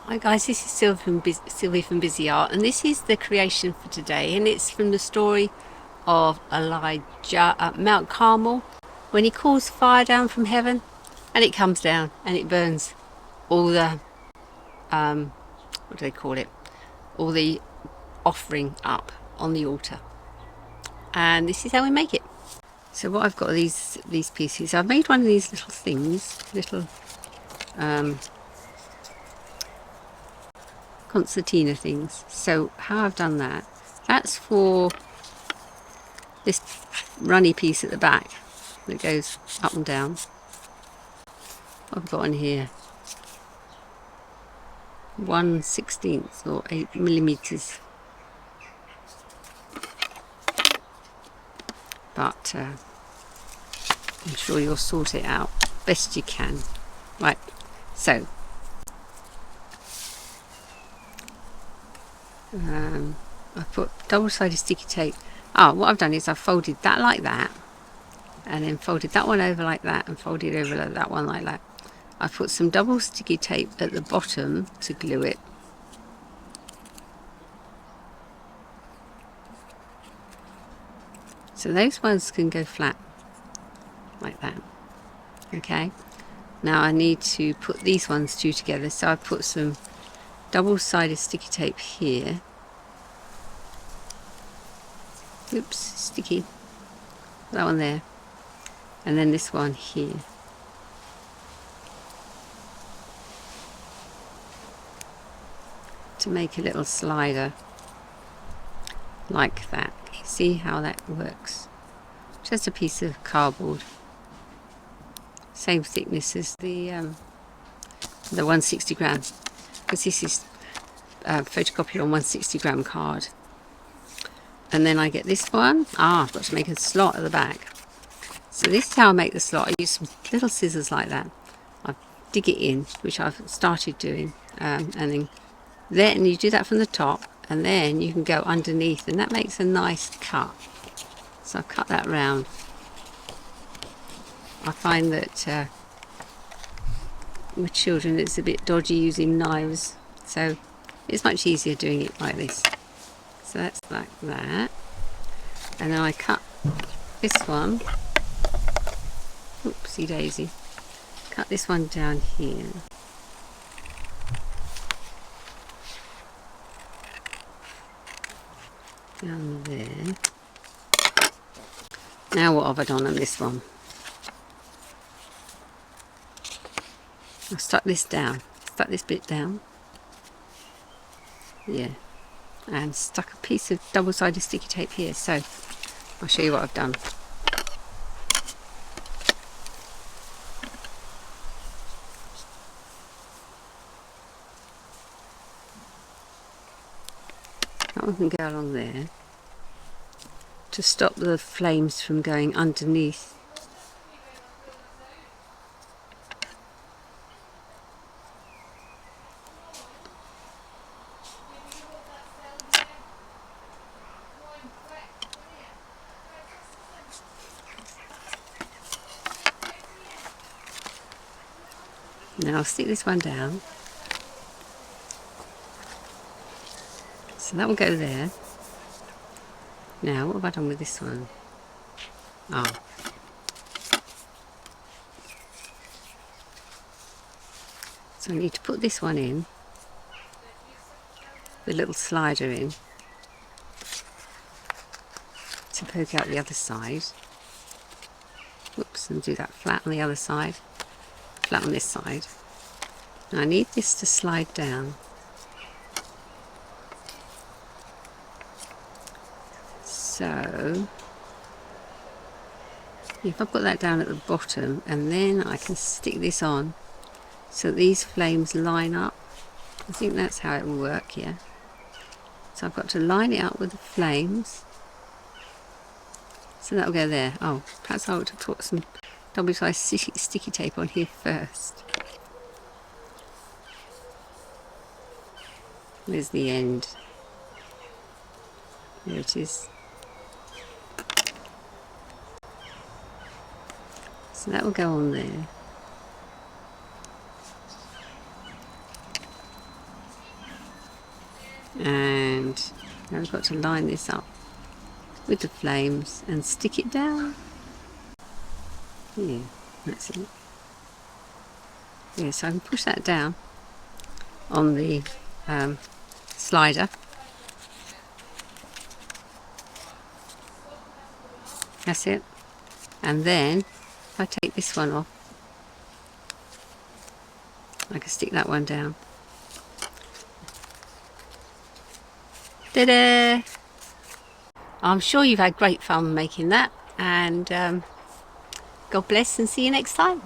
Hi guys, this is Sylvie from Busy Art, and this is the creation for today, and it's from the story of Elijah at Mount Carmel when he calls fire down from heaven, and it comes down and it burns all the what do they call it? All the offering up on the altar, and this is how we make it. So what I've got are these pieces. I've made one of these little things, little concertina things. So how I've done that's for this runny piece at the back that goes up and down. What I've got on here, 1/16 or 8mm, but I'm sure you'll sort it out best you can. Right, so I've put double-sided sticky tape. What I've done is I've folded that like that, and then folded that one over like that, and folded over that one like that. I've put some double sticky tape at the bottom to glue it. So those ones can go flat like that. Okay, now I need to put these ones two together, so I've put some double-sided sticky tape here. Oops, sticky. That one there, and then this one here. To make a little slider like that. You see how that works? Just a piece of cardboard, same thickness as the 160 gram, because this is photocopied on 160 gram card. And then I get this one. I've got to make a slot at the back. So this is how I make the slot. I use some little scissors like that. I dig it in, which I've started doing, and then you do that from the top, and then you can go underneath, and that makes a nice cut. So I've cut that round. I find that with children it's a bit dodgy using knives, so it's much easier doing it like this. So that's like that, and then I cut this one. Oopsie daisy. Cut this one down here. Down there. Now what have I done on this one? I've stuck this down. Stuck this bit down. Yeah. And stuck a piece of double-sided sticky tape here. So I'll show you what I've done. That one can go along there to stop the flames from going underneath. Now I'll stick this one down. So that will go there. Now, what have I done with this one? So I need to put this one in, the little slider in, to poke out the other side. Whoops, and do that flat on the other side, flat on this side. Now I need this to slide down. So if I put that down at the bottom, and then I can stick this on so these flames line up. I think that's how it will work, yeah. So I've got to line it up with the flames. So that'll go there. Perhaps I ought to put some double-sided sticky tape on here first. Where's the end? There it is. So that will go on there. And now we've got to line this up with the flames and stick it down. Yeah, that's it. Yeah, so I can push that down on the slider. That's it. And then if I take this one off, I can stick that one down. Ta-da! I'm sure you've had great fun making that, and God bless and see you next time.